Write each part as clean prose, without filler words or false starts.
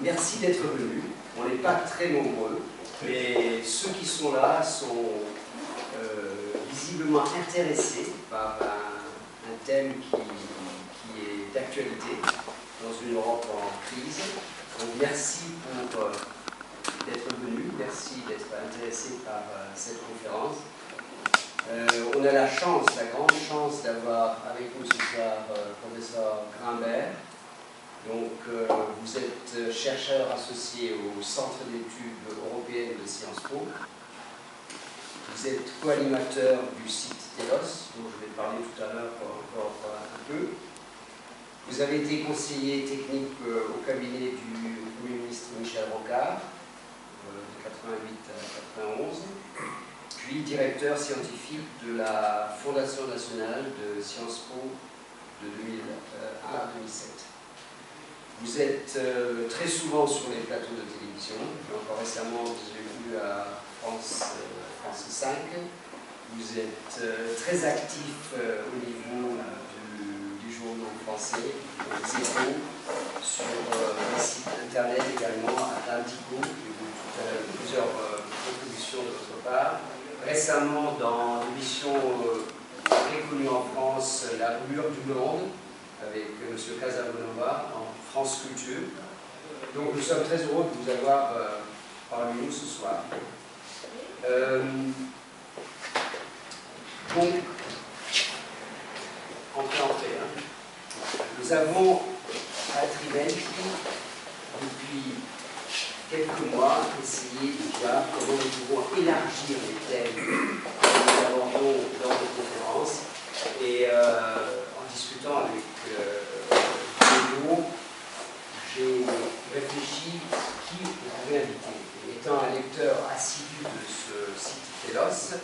merci d'être venus. On n'est pas très nombreux, mais ceux qui sont là sont visiblement intéressés par un thème qui est d'actualité dans une Europe en crise. Donc merci pour d'être venus, merci d'être intéressés par cette conférence. On a la grande chance d'avoir avec nous ce soir professeur Grimbert. Donc, vous êtes chercheur associé au Centre d'études européennes de Sciences Po. Vous êtes co-animateur du site Telos, dont je vais parler tout à l'heure encore un peu. Vous avez été conseiller technique au cabinet du Premier ministre Michel Rocard, de 88 à 91, puis directeur scientifique de la Fondation nationale de Sciences Po de 2001 à 2007. Vous êtes très souvent sur les plateaux de télévision. Encore récemment, vous avez vu à France 5. Vous êtes très actif au niveau du journal français, des Échos, sur les sites internet également, Atlantico. J'ai vu tout à l'heure plusieurs contributions de votre part. Récemment, dans l'émission très connue en France, La Rumeur du Monde, avec M. Casanova en France Culture. Donc nous sommes très heureux de vous avoir parmi nous ce soir. Donc, entrée en fait, nous avons à Tridenti, depuis quelques mois, essayé de voir comment nous pouvons élargir les thèmes que nous abordons lors des conférences. Et en discutant avec Léo, j'ai réfléchi qui on pouvait inviter. Et étant un lecteur assidu de ce site Telos,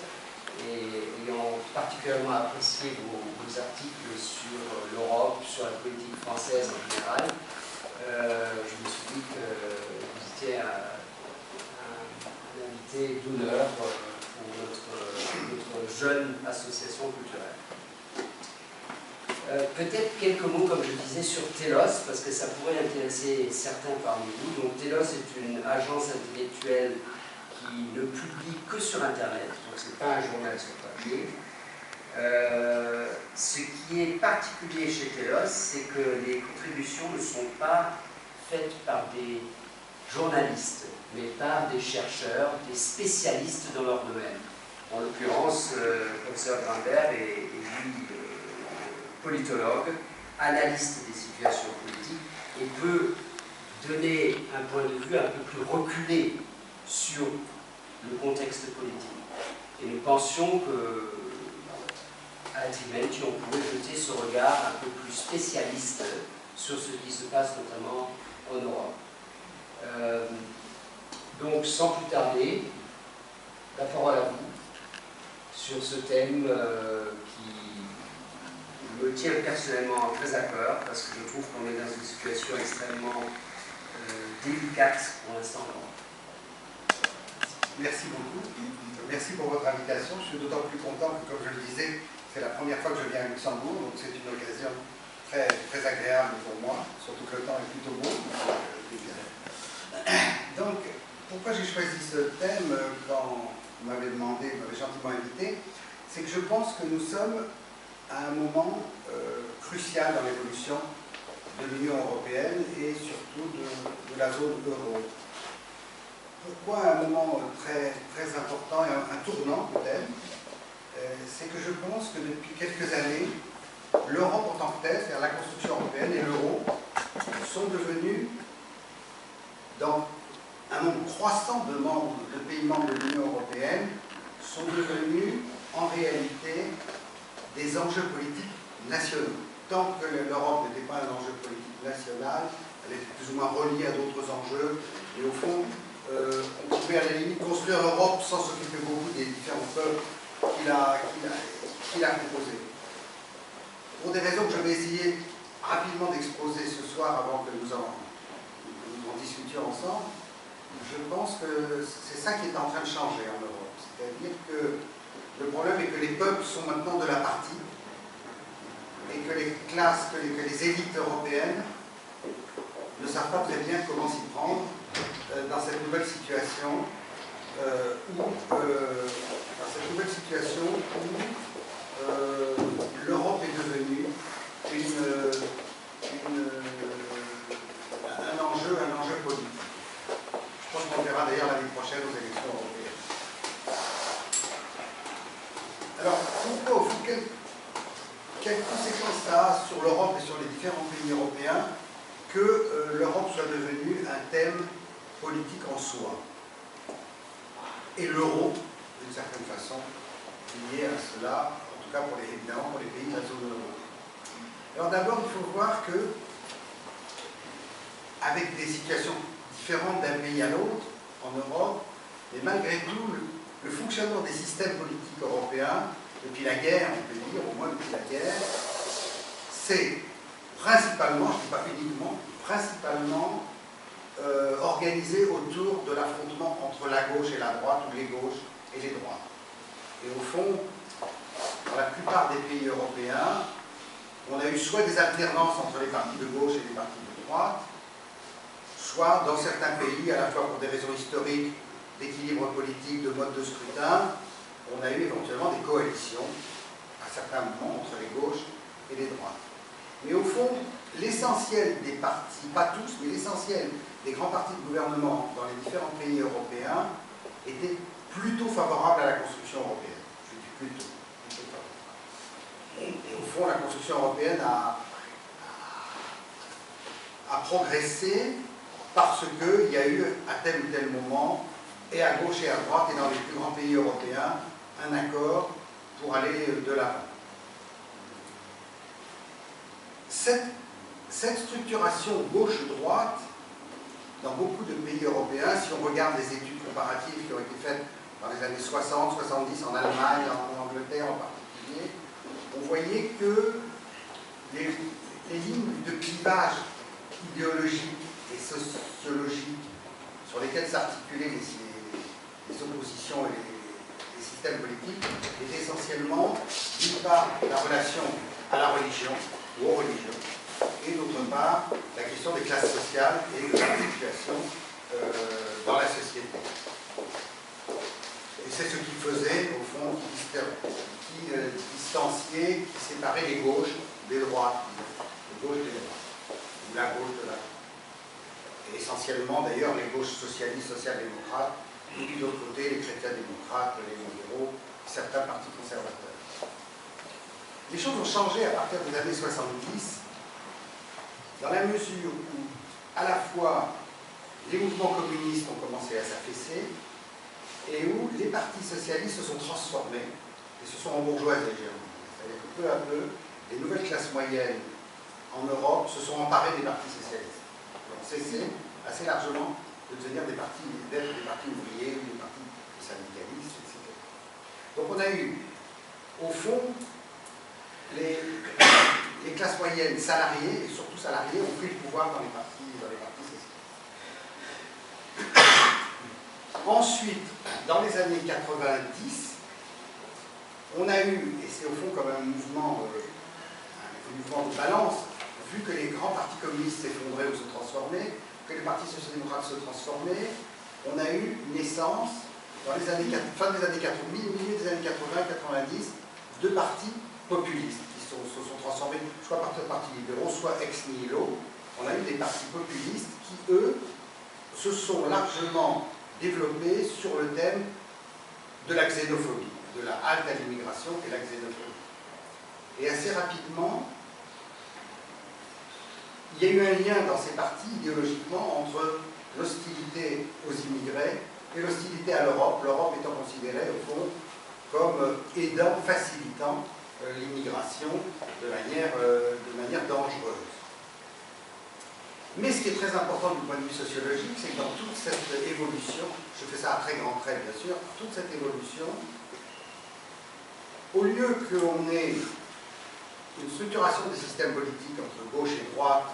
et ayant particulièrement apprécié vos articles sur l'Europe, sur la politique française en général, je me suis dit que vous étiez un invité d'honneur pour notre jeune association culturelle. Peut-être quelques mots, comme je disais, sur Telos, parce que ça pourrait intéresser certains parmi vous. Donc Telos est une agence intellectuelle qui ne publie que sur Internet, donc ce n'est pas un journal sur papier. Ce qui est particulier chez Telos, c'est que les contributions ne sont pas faites par des journalistes, mais par des chercheurs, des spécialistes dans leur domaine. En l'occurrence, le professeur Grimbert est lui politologue, analyste des situations politiques, et peut donner un point de vue un peu plus reculé sur le contexte politique. Et nous pensions que à Tridenti, on pouvait jeter ce regard un peu plus spécialiste sur ce qui se passe notamment en Europe. Donc, sans plus tarder, la parole à vous sur ce thème qui me tient personnellement très à cœur, parce que je trouve qu'on est dans une situation extrêmement délicate pour l'instant. Merci beaucoup. Merci pour votre invitation. Je suis d'autant plus content que, comme je le disais, c'est la première fois que je viens à Luxembourg, donc c'est une occasion très, très agréable pour moi, surtout que le temps est plutôt beau. Donc, pourquoi j'ai choisi ce thème quand vous m'avez demandé, vous m'avez gentiment invité, c'est que je pense que nous sommes à un moment crucial dans l'évolution de l'Union européenne et surtout de la zone euro. Pourquoi un moment très, très important et un tournant peut-être? C'est que je pense que depuis quelques années, l'Europe en tant que telle, c'est-à-dire la construction européenne et l'euro, sont devenus, dans un nombre croissant de pays membres de l'Union européenne, sont devenus en réalité des enjeux politiques nationaux. Tant que l'Europe n'était pas un enjeu politique national, elle était plus ou moins reliée à d'autres enjeux, et au fond, on pouvait à la limite construire l'Europe sans s'occuper beaucoup des différents peuples qu'il a composés. Pour des raisons que je vais essayer rapidement d'exposer ce soir avant que nous en discutions ensemble, je pense que c'est ça qui est en train de changer en Europe. C'est-à-dire que le problème est que les peuples sont maintenant de la partie et que les classes, que les élites européennes ne savent pas très bien comment s'y prendre dans cette nouvelle situation où l'Europe est devenue un enjeu politique. Je pense qu'on verra d'ailleurs l'année prochaine aux élections européennes. Alors, pourquoi, au fond, quelles conséquences ça a sur l'Europe et sur les différents pays européens que l'Europe soit devenue un thème politique en soi? Et l'euro, d'une certaine façon, lié à cela, en tout cas évidemment pour les pays de la zone euro. Alors d'abord, il faut voir que, avec des situations différentes d'un pays à l'autre en Europe, mais malgré tout, le fonctionnement des systèmes politiques européens, depuis la guerre, on peut dire, au moins depuis la guerre, c'est principalement, je ne dis pas uniquement, principalement organisé autour de l'affrontement entre la gauche et la droite, ou les gauches et les droites. Et au fond, dans la plupart des pays européens, on a eu soit des alternances entre les partis de gauche et les partis de droite, soit dans certains pays, à la fois pour des raisons historiques, d'équilibre politique, de mode de scrutin, on a eu éventuellement des coalitions, à certains moments, entre les gauches et les droites. Mais au fond, l'essentiel des partis, pas tous, mais l'essentiel des grands partis de gouvernement dans les différents pays européens était plutôt favorable à la construction européenne. Je dis plutôt favorable. Et au fond, la construction européenne a progressé parce qu'il y a eu, à tel ou tel moment, et à gauche et à droite, et dans les plus grands pays européens, un accord pour aller de l'avant. Cette structuration gauche-droite, dans beaucoup de pays européens, si on regarde les études comparatives qui ont été faites dans les années 60, 70, en Allemagne, en Angleterre en particulier, on voyait que les lignes de clivage idéologique et sociologique sur lesquelles s'articulaient les oppositions et les systèmes politiques étaient essentiellement, d'une part, la relation à la religion ou aux religions, et d'autre part, la question des classes sociales et de la situation dans la société. Et c'est ce qui faisait, au fond, qui distanciait, qui séparait les gauches des droites, les gauches des droites, ou la gauche de la droite. Et essentiellement, d'ailleurs, les gauches socialistes, social-démocrates, et puis de l'autre côté, les chrétiens-démocrates, les libéraux, certains partis conservateurs. Les choses ont changé à partir des années 70, dans la mesure où, à la fois, les mouvements communistes ont commencé à s'affaisser, et où les partis socialistes se sont transformés et se sont embourgeoisés. C'est-à-dire que peu à peu, les nouvelles classes moyennes en Europe se sont emparées des partis socialistes. Ils ont cessé assez largement de devenir d'être des partis ouvriers ou des partis syndicalistes, etc. Donc on a eu, au fond, les classes moyennes salariées, et surtout salariées, ont pris le pouvoir dans les partis socialistes. Ensuite, dans les années 90, on a eu, et c'est au fond comme un mouvement de balance, vu que les grands partis communistes s'effondraient ou se transformaient, que les partis social-démocrates se transformaient, on a eu naissance, dans les années, fin des années 80, milieu des années 80-90, de partis populistes qui se sont transformés soit par partis libéraux, soit ex nihilo. On a eu des partis populistes qui, eux, se sont largement développés sur le thème de la xénophobie, de la halte à l'immigration et la xénophobie. Et assez rapidement, il y a eu un lien dans ces partis idéologiquement entre l'hostilité aux immigrés et l'hostilité à l'Europe, l'Europe étant considérée au fond comme aidant, facilitant l'immigration de manière dangereuse. Mais ce qui est très important du point de vue sociologique, c'est que dans toute cette évolution, je fais ça à très grands traits bien sûr, toute cette évolution, au lieu qu'on ait une structuration des systèmes politiques entre gauche et droite,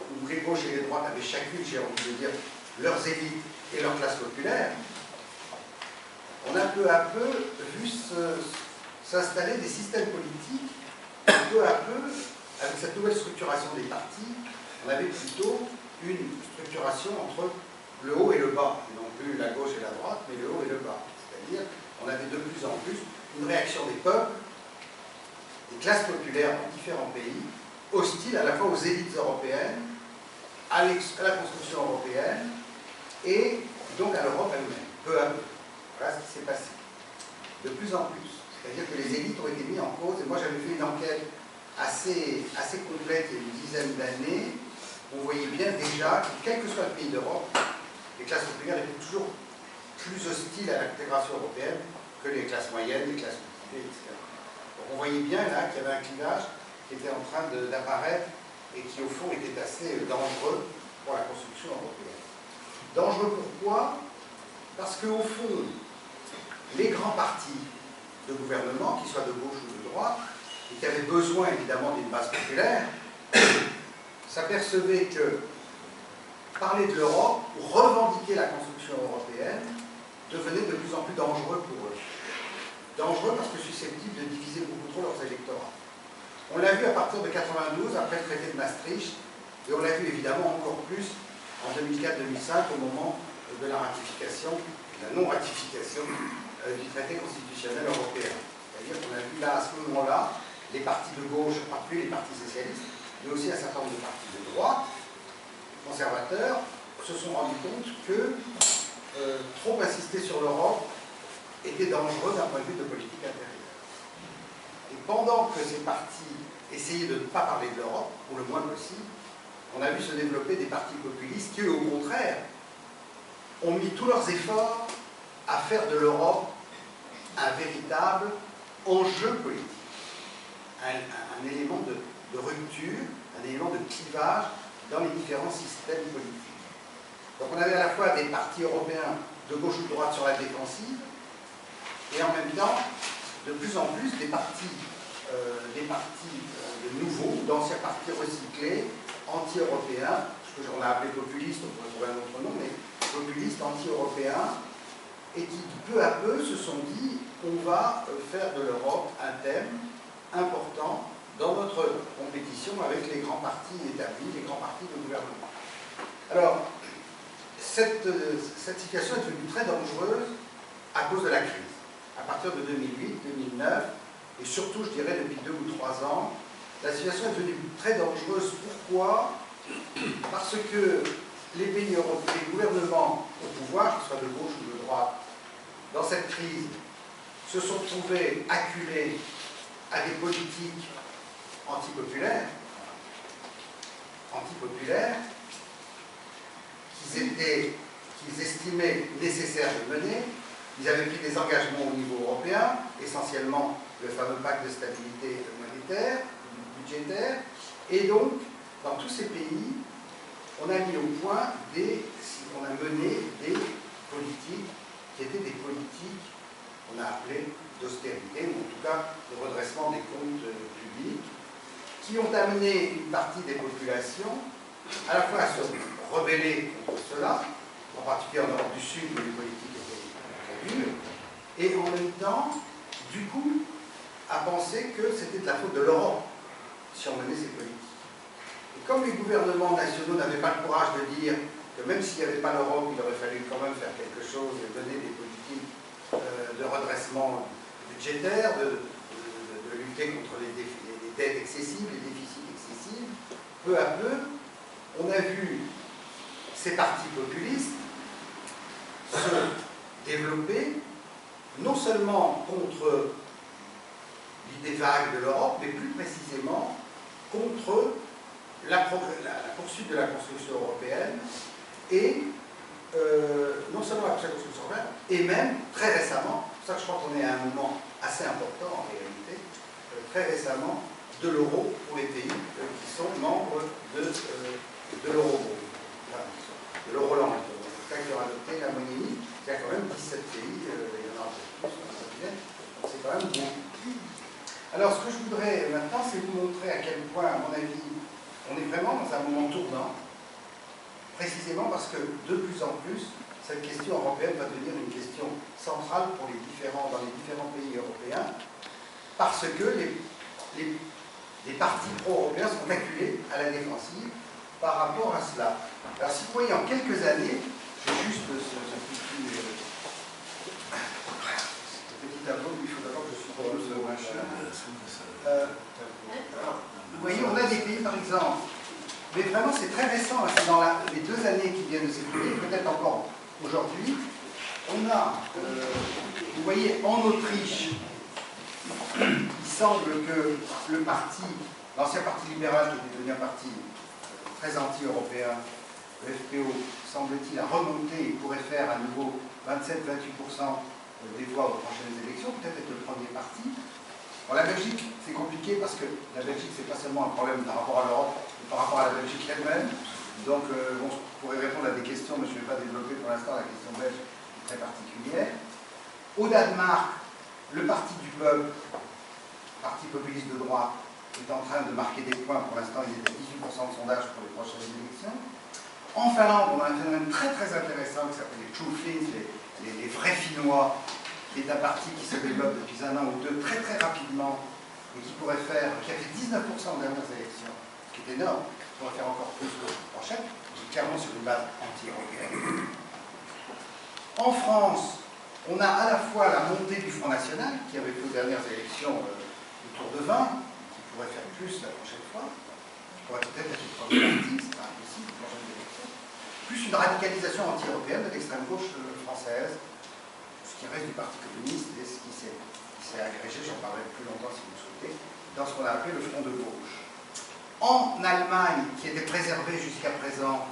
où les gauches et les droites avaient chacune, j'ai envie de dire, leurs élites et leurs classes populaires, on a peu à peu vu s'installer des systèmes politiques, peu à peu, avec cette nouvelle structuration des partis, on avait plutôt une structuration entre le haut et le bas, et non plus la gauche et la droite, mais le haut et le bas. C'est-à-dire, on avait de plus en plus une réaction des peuples, des classes populaires dans différents pays, hostiles à la fois aux élites européennes, à la construction européenne, et donc à l'Europe elle-même, peu à peu. Voilà ce qui s'est passé. De plus en plus. C'est-à-dire que les élites ont été mises en cause, et moi j'avais fait une enquête assez complète il y a une dizaine d'années. On voyait bien déjà que, quel que soit le pays d'Europe, les classes populaires étaient toujours plus hostiles à l'intégration européenne que les classes moyennes, les classes cultivées, etc. Donc on voyait bien là qu'il y avait un clivage qui était en train d'apparaître et qui au fond était assez dangereux pour la construction européenne. Dangereux pourquoi? Parce qu'au fond, les grands partis de gouvernement, qu'ils soient de gauche ou de droite, et qui avaient besoin évidemment d'une base populaire, s'apercevaient que parler de l'Europe ou revendiquer la construction européenne devenait de plus en plus dangereux pour eux. Dangereux parce que susceptible de diviser beaucoup trop leurs électorats. On l'a vu à partir de 92, après le traité de Maastricht, et on l'a vu évidemment encore plus en 2004-2005 au moment de la ratification, la non-ratification du traité constitutionnel européen. C'est-à-dire qu'on a vu là, à ce moment-là, les partis de gauche, pas plus les partis socialistes, mais aussi un certain nombre de partis de droite, conservateurs, se sont rendus compte que trop insister sur l'Europe était dangereux d'un point de vue de politique intérieure. Et pendant que ces partis essayaient de ne pas parler de l'Europe, ou le moins possible, on a vu se développer des partis populistes qui, au contraire, ont mis tous leurs efforts à faire de l'Europe un véritable enjeu politique, un élément de rupture, un élément de clivage dans les différents systèmes politiques. Donc on avait à la fois des partis européens de gauche ou de droite sur la défensive, et en même temps, de plus en plus, des partis de nouveaux, d'anciens partis recyclés, anti-européens, ce qu'on a appelé populistes, on pourrait trouver un autre nom, mais populistes, anti-européens, et qui peu à peu se sont dit on va faire de l'Europe un thème important dans notre compétition avec les grands partis établis, les grands partis de gouvernement. Alors, cette situation est devenue très dangereuse à cause de la crise. À partir de 2008, 2009, et surtout, je dirais, depuis 2 ou 3 ans, la situation est devenue très dangereuse. Pourquoi? Parce que les pays européens, les gouvernements au pouvoir, qu'ils soient de gauche ou de droite, dans cette crise, se sont trouvés acculés à des politiques antipopulaires, qu'ils estimaient nécessaire de mener. Ils avaient pris des engagements au niveau européen, essentiellement le fameux pacte de stabilité monétaire, budgétaire, et donc, dans tous ces pays, on a mis au point on a mené des politiques qui étaient des politiques, on a appelé d'austérité, ou en tout cas de redressement des comptes publics, qui ont amené une partie des populations à la fois à se rebeller contre cela, en particulier en Europe du Sud où les politiques étaient très dures, et en même temps, du coup, à penser que c'était de la faute de l'Europe si on menait ces politiques. Et comme les gouvernements nationaux n'avaient pas le courage de dire que même s'il n'y avait pas l'Europe, il aurait fallu quand même faire quelque chose et donner des politiques de redressement budgétaire, de lutter contre les dettes excessives, les déficits excessifs, peu à peu, on a vu ces partis populistes se développer, non seulement contre l'idée vague de l'Europe, mais plus précisément contre la poursuite de la construction européenne, et non seulement la construction européenne, et même très récemment, c'est pour ça que je crois qu'on est à un moment assez important en réalité, très récemment, de l'euro pour les pays qui sont membres de l'eurogroupe, de l'Euroland, qui ont adopté la monnaie unique. Il y a quand même 17 pays, il y en a un peu plus, donc c'est quand même beaucoup. Alors ce que je voudrais maintenant, c'est vous montrer à quel point, à mon avis, on est vraiment dans un moment tournant, précisément parce que de plus en plus, cette question européenne va devenir une question centrale pour dans les différents pays européens, parce que les partis pro-européens sont acculés à la défensive par rapport à cela. Alors si vous voyez en quelques années, j'ai juste ce petit tableau, il faut d'abord que je suppose le machin. Vous voyez, on a des pays par exemple, mais vraiment c'est très récent, c'est dans les 2 années qui viennent de s'écouler, peut-être encore aujourd'hui, on a, vous voyez, en Autriche, il semble que le parti, l'ancien parti libéral qui était devenu un parti très anti-européen, le FPO, semble-t-il, a remonté et pourrait faire à nouveau 27-28% des voix aux prochaines élections, peut-être être le premier parti. Bon, la Belgique, c'est compliqué parce que la Belgique, c'est pas seulement un problème par rapport à l'Europe, mais par rapport à la Belgique elle-même. Donc, bon, je pourrais répondre à des questions, mais je ne vais pas développer pour l'instant la question belge qui est très particulière. Au Danemark, le Parti du peuple, parti populiste de droite, est en train de marquer des points. Pour l'instant, il est à 18% de sondage pour les prochaines élections. En Finlande, on a un phénomène très très intéressant qui s'appelle les True Finns, les vrais Finnois, qui est un parti qui se développe depuis 1 an ou 2 très très rapidement et qui pourrait faire, qui a fait 19% aux dernières élections, ce qui est énorme, qui pourrait faire encore plus que la prochaine, clairement sur une base anti-européenne. En France, on a à la fois la montée du Front National, qui avait fait aux dernières élections le tour de 20, qui pourrait faire plus la prochaine fois, qui pourrait peut-être être le premier parti, c'est pas impossible, les prochaines élections, plus une radicalisation anti-européenne de l'extrême gauche française, ce qui reste du Parti communiste et ce qui s'est agrégé, j'en parlerai plus longtemps si vous le souhaitez, dans ce qu'on a appelé le Front de gauche. En Allemagne, qui était préservée jusqu'à présent,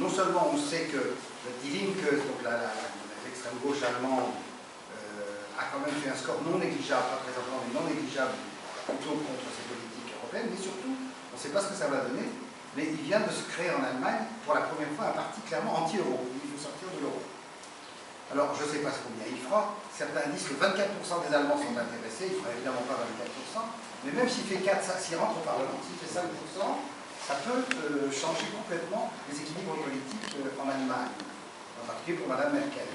non seulement on sait que Die Linke, donc l'extrême gauche allemande, a quand même fait un score non négligeable, pas très important, mais non négligeable, plutôt contre ces politiques européennes, mais surtout, on ne sait pas ce que ça va donner, mais il vient de se créer en Allemagne, pour la première fois, un parti clairement anti-euro. Il veut sortir de l'euro. Alors, je ne sais pas combien il fera. Certains disent que 24% des Allemands sont intéressés, il ne fera évidemment pas 24%, mais même s'il fait 4, s'il rentre au Parlement, s'il fait 5%, ça peut changer complètement les équilibres politiques en Allemagne, en particulier pour Mme Merkel.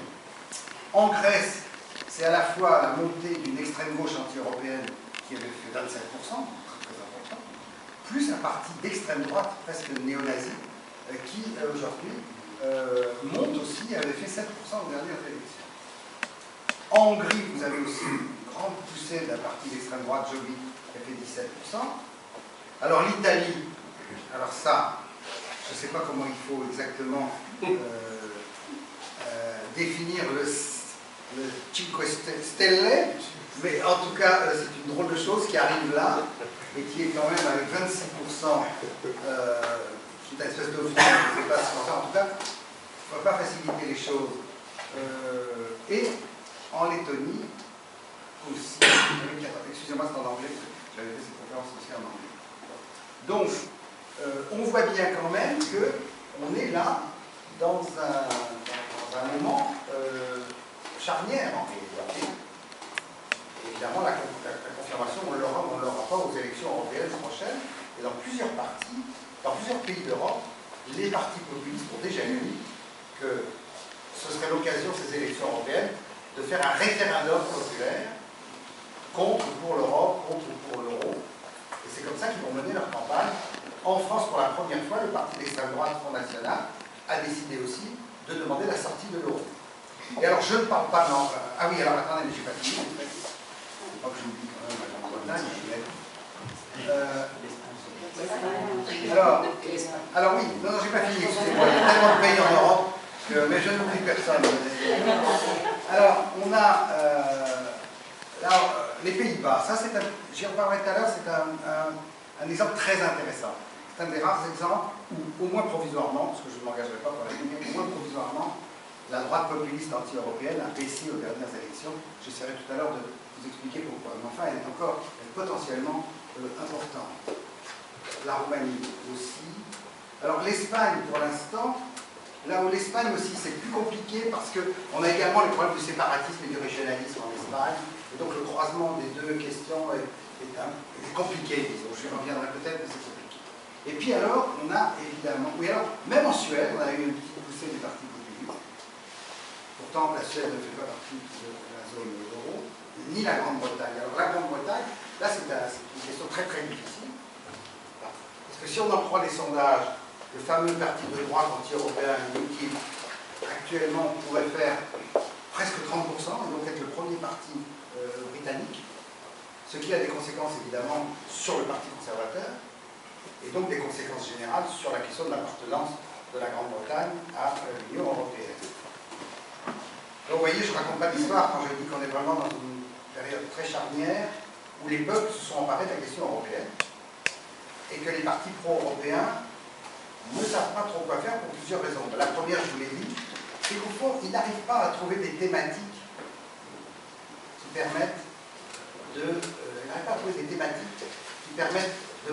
En Grèce, c'est à la fois la montée d'une extrême gauche anti-européenne qui avait fait 27%, très important, plus un parti d'extrême droite, presque néo-nazi, qui aujourd'hui monte aussi, avait fait 7% aux dernières élections. En Hongrie, vous avez aussi une grande poussée d'un parti d'extrême droite, Jobbik, qui a fait 17%. Alors l'Italie, alors ça, je ne sais pas comment il faut exactement définir le Cinque Stelle, mais en tout cas, c'est une drôle de chose qui arrive là, et qui est quand même avec 26%, qui est une espèce de front, je ne sais pas si en tout cas, il ne faut pas faciliter les choses. Et en Lettonie aussi, excusez-moi, c'est en anglais, j'avais fait cette conférence aussi en anglais. Donc, on voit bien quand même qu'on est là dans un moment charnière en réalité. Évidemment, la confirmation, on ne l'aura pas aux élections européennes prochaines, et dans plusieurs partis, dans plusieurs pays d'Europe, les partis populistes ont déjà dit que ce serait l'occasion, ces élections européennes, de faire un référendum populaire contre pour l'Europe, contre pour l'euro. Et c'est comme ça qu'ils vont mener leur campagne. En France, pour la première fois, le parti d'extrême droite Front National a décidé aussi de demander la sortie de l'euro. Et alors, je ne parle pas de ah oui, alors attendez, mais je n'ai pas fini. Il ne faut pas que j'oublie quand même la Grande-Bretagne. Alors oui, non, j'ai pas fini, excusez-moi, il y a tellement de pays en Europe, mais je n'oublie personne. Alors, on a les Pays-Bas, ça c'est j'y reparlerai tout à l'heure, c'est un exemple très intéressant. C'est un des rares exemples où, au moins provisoirement, parce que je ne m'engagerai pas pour la ligne, au moins provisoirement, la droite populiste anti-européenne a baissé aux dernières élections. J'essaierai tout à l'heure de vous expliquer pourquoi. Mais enfin, elle est encore potentiellement importante. La Roumanie aussi. Alors l'Espagne, pour l'instant, là où l'Espagne aussi, c'est plus compliqué parce qu'on a également les problèmes du séparatisme et du régionalisme en Espagne. Et donc le croisement des deux questions est compliqué, disons. Je y reviendrai peut-être, mais c'est compliqué. Et puis alors, on a évidemment... Oui, alors, même en Suède, on a eu une petite poussée des partis populistes. Pourtant, la Suède ne fait pas partie de la zone euro, ni la Grande-Bretagne. Alors la Grande-Bretagne, là c'est une question très très difficile. Parce que si on en croit les sondages, le fameux parti de droite anti-européen qui actuellement pourrait faire presque 30% et donc être le premier parti britannique, ce qui a des conséquences évidemment sur le parti conservateur et donc des conséquences générales sur la question de l'appartenance de la Grande-Bretagne à l'Union européenne. Donc vous voyez, je ne raconte pas d'histoire quand je dis qu'on est vraiment dans une période très charnière où les peuples se sont emparés de la question européenne et que les partis pro-européens ne savent pas trop quoi faire pour plusieurs raisons. La première, je vous l'ai dit, c'est qu'au fond, ils n'arrivent pas à trouver des thématiques qui permettent de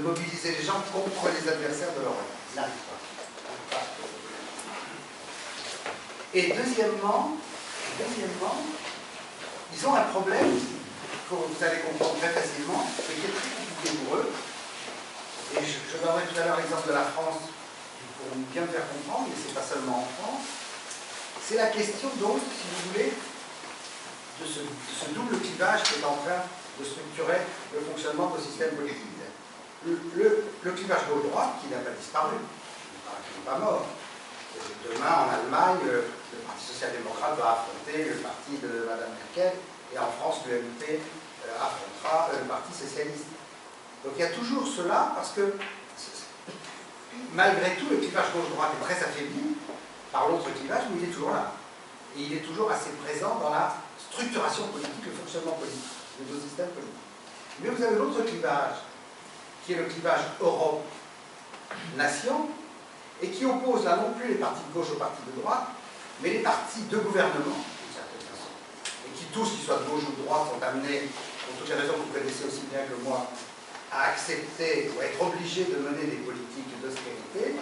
mobiliser les gens contre les adversaires de l'Europe. Ils n'arrivent pas. Et deuxièmement, ils ont un problème que vous allez comprendre très facilement, mais qui est très compliqué pour eux. Et je donnerai tout à l'heure l'exemple de la France, qui pourront bien me faire comprendre, mais ce n'est pas seulement en France. C'est la question donc, si vous voulez, de ce double clivage qui est en train de structurer le fonctionnement de nos systèmes politiques. Le clivage gauche-droite, qui n'a pas disparu, qui n'est pas mort. Demain, en Allemagne, le Parti social-démocrate va affronter le parti de Mme Merkel, et en France, l'UMP affrontera le Parti socialiste. Donc il y a toujours cela, parce que malgré tout, le clivage gauche-droite est très affaibli par l'autre clivage, mais il est toujours là. Et il est toujours assez présent dans la structuration politique, le fonctionnement politique de nos systèmes politiques. Mais vous avez l'autre clivage, qui est le clivage Europe-Nation, et qui oppose là non plus les partis de gauche aux partis de droite, mais les partis de gouvernement, d'une certaine façon, et qui tous, qu'ils soient de gauche ou de droite, sont amenés, pour toutes les raisons que vous connaissez aussi bien que moi, à accepter ou à être obligés de mener des politiques d'austérité,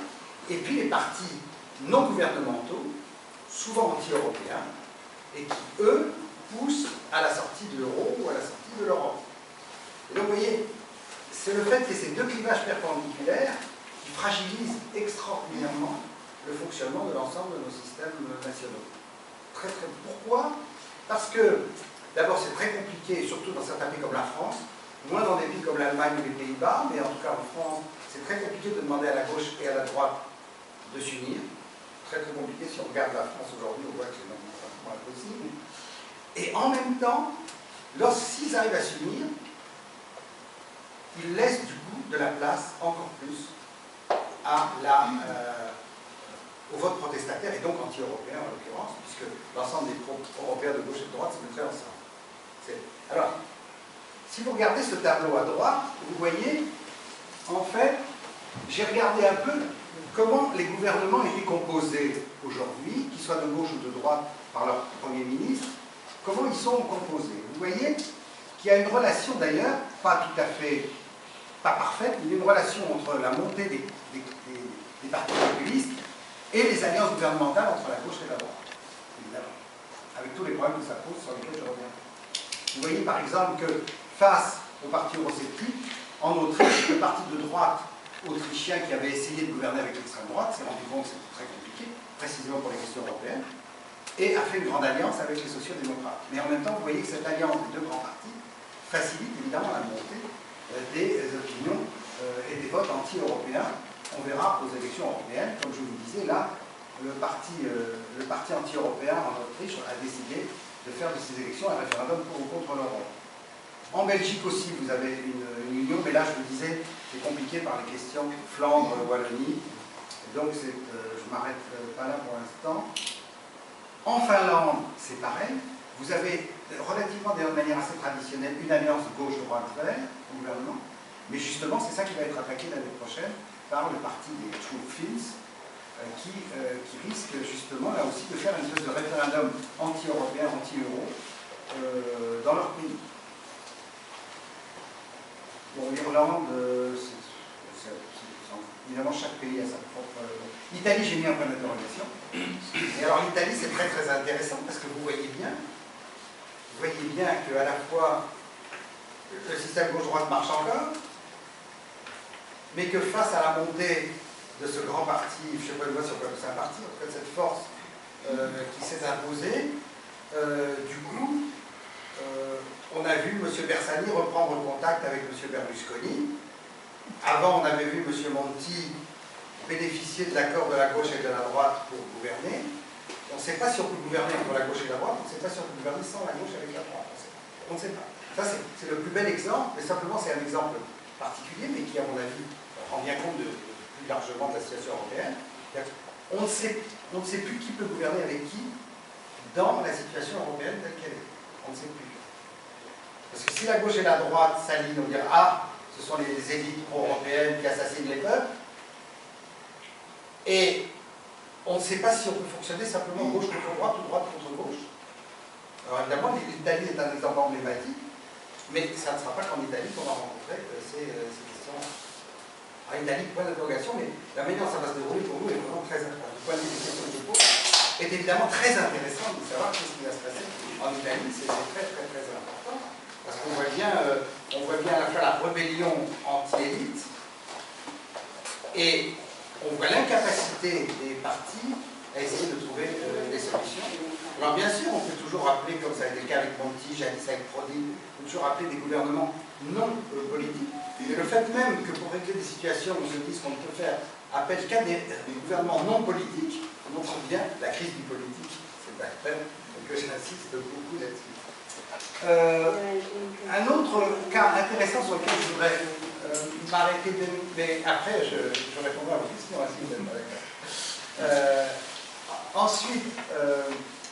et puis les partis non gouvernementaux, souvent anti-européens, et qui, eux, poussent à la sortie de l'euro ou à la sortie de l'Europe. Et donc, vous voyez, c'est le fait que ces deux clivages perpendiculaires qui fragilisent extraordinairement le fonctionnement de l'ensemble de nos systèmes nationaux. Pourquoi? Parce que, d'abord, c'est très compliqué, surtout dans certains pays comme la France, moins dans des pays comme l'Allemagne ou les Pays-Bas, mais en tout cas en France, c'est très compliqué de demander à la gauche et à la droite de s'unir. Très compliqué. Si on regarde la France aujourd'hui, on voit que c'est pratiquement impossible. Et en même temps, lorsqu'ils arrivent à s'unir, ils laissent du coup de la place encore plus au vote protestataire et donc anti-européen en l'occurrence, puisque l'ensemble des pro-européens de gauche et de droite se mettraient ensemble. Alors, si vous regardez ce tableau à droite, vous voyez, en fait, j'ai regardé un peu comment les gouvernements étaient composés aujourd'hui, qu'ils soient de gauche ou de droite par leur Premier ministre, comment ils sont composés. Vous voyez qu'il y a une relation d'ailleurs, pas tout à fait, pas parfaite, mais une relation entre la montée des partis populistes et les alliances gouvernementales entre la gauche et la droite, évidemment, avec tous les problèmes que ça pose sur lesquels je reviens. Vous voyez par exemple que face au parti eurosceptique, en Autriche, le parti de droite autrichien qui avait essayé de gouverner avec l'extrême droite s'est rendu compte que c'était très compliqué, précisément pour les questions européennes, et a fait une grande alliance avec les sociaux-démocrates. Mais en même temps, vous voyez que cette alliance des deux grands partis facilite évidemment la montée des opinions et des votes anti-européens. On verra aux élections européennes, comme je vous disais, là, le parti anti-européen en Autriche a décidé de faire de ces élections un référendum pour ou contre l'Europe. En Belgique aussi, vous avez une union, mais là, je vous disais, c'est compliqué par les questions Flandre, Wallonie. Donc, je ne m'arrête pas là pour l'instant. En Finlande, c'est pareil. Vous avez relativement, de manière assez traditionnelle, une alliance gauche-droite-vert au gouvernement. Mais justement, c'est ça qui va être attaqué l'année prochaine par le parti des True Finns, qui risque justement, là aussi, de faire une espèce de référendum anti-européen, anti-euro dans leur pays. Bon, l'Irlande, évidemment, chaque pays a sa propre... L'Italie, j'ai mis un point d'interrogation. Et alors, l'Italie, c'est très très intéressant parce que vous voyez bien qu'à la fois le système gauche-droite marche encore, mais que face à la montée de ce grand parti, je ne sais pas sur quoi c'est un parti, en tout cas de cette force qui s'est imposée, du coup, on a vu M. Bersani reprendre contact avec M. Berlusconi. Avant, on avait vu M. Monti bénéficier de l'accord de la gauche et de la droite pour gouverner. On ne sait pas si on peut gouverner entre la gauche et la droite, on ne sait pas si on peut gouverner sans la gauche et avec la droite. On ne sait pas. Ça, c'est le plus bel exemple, mais simplement c'est un exemple particulier, mais qui, à mon avis, rend bien compte plus largement de la situation européenne. On ne sait plus qui peut gouverner avec qui dans la situation européenne telle qu'elle est. On ne sait plus. Parce que si la gauche et la droite s'alignent, on dirait ah, ce sont les élites pro-européennes qui assassinent les peuples, et on ne sait pas si on peut fonctionner simplement gauche contre droite ou droite contre gauche. Alors évidemment, l'Italie est un exemple emblématique, mais ça ne sera pas qu'en Italie qu'on va rencontrer ces questions. En Italie, point d'interrogation, mais la manière dont ça va se dérouler pour nous est vraiment très intéressante. Le point de vue des questions que je pose est évidemment très intéressant de savoir ce qui va se passer en Italie. C'est très important, parce qu'on voit bien à la fois la rébellion anti-élite et on voit l'incapacité des partis à essayer de trouver des solutions. Alors bien sûr, on peut toujours rappeler, comme ça a été le cas avec Monti, jadis avec Prodi, on peut toujours rappeler des gouvernements non politiques. Et le fait même que pour régler des situations où on se dit qu'on ne peut faire appel qu'à des gouvernements non politiques, montre bien la crise du politique. C'est un thème que j'insiste beaucoup là-dessus. Un autre cas intéressant sur lequel je voudrais m'arrêter, mais après je répondrai à vos questions, si vous êtes pas d'accord. Ensuite,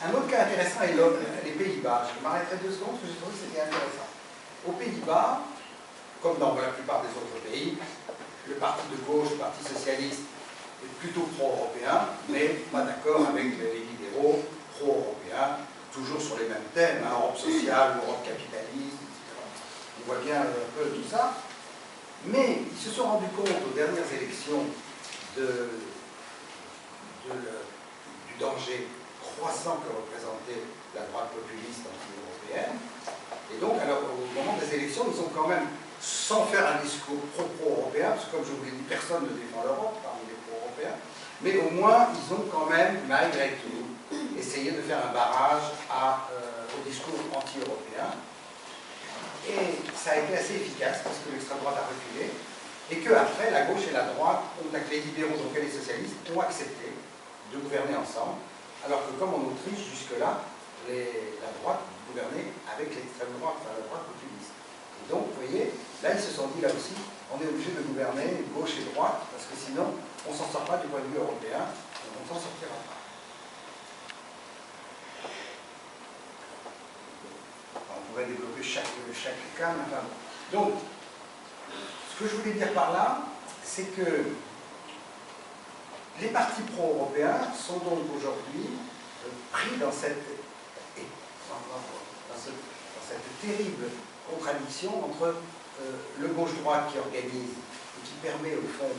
un autre cas intéressant est les Pays-Bas. Je m'arrêterai 2 secondes parce que j'ai trouvé que c'était intéressant. Aux Pays-Bas, comme dans la plupart des autres pays, le parti de gauche, le parti socialiste, est plutôt pro-européen, mais pas d'accord avec les libéraux pro-européens, toujours sur les mêmes thèmes, hein, Europe sociale, Europe capitaliste, etc. On voit bien un peu tout ça. Mais ils se sont rendus compte aux dernières élections du danger croissant que représentait la droite populiste anti-européenne. Et donc, alors, au moment des élections, ils ont quand même, sans faire un discours pro-européen, parce que comme je vous l'ai dit, personne ne défend l'Europe parmi les pro-européens, mais au moins, ils ont quand même, malgré tout, essayé de faire un barrage au discours anti-européen. Et ça a été assez efficace, parce que l'extrême droite a reculé, et qu'après, la gauche et la droite, avec les libéraux, donc les socialistes, ont accepté de gouverner ensemble, alors que comme en Autriche, jusque-là, la droite gouvernait avec l'extrême droite, enfin la droite populiste. Et donc, vous voyez, là, ils se sont dit, là aussi, on est obligé de gouverner gauche et droite, parce que sinon, on ne s'en sort pas du point de vue européen, on ne s'en sortira pas. On pourrait développer chaque cas, mais enfin bon. Donc, ce que je voulais dire par là, c'est que les partis pro-européens sont donc aujourd'hui pris dans cette terrible contradiction entre le gauche-droite qui organise et qui permet au fond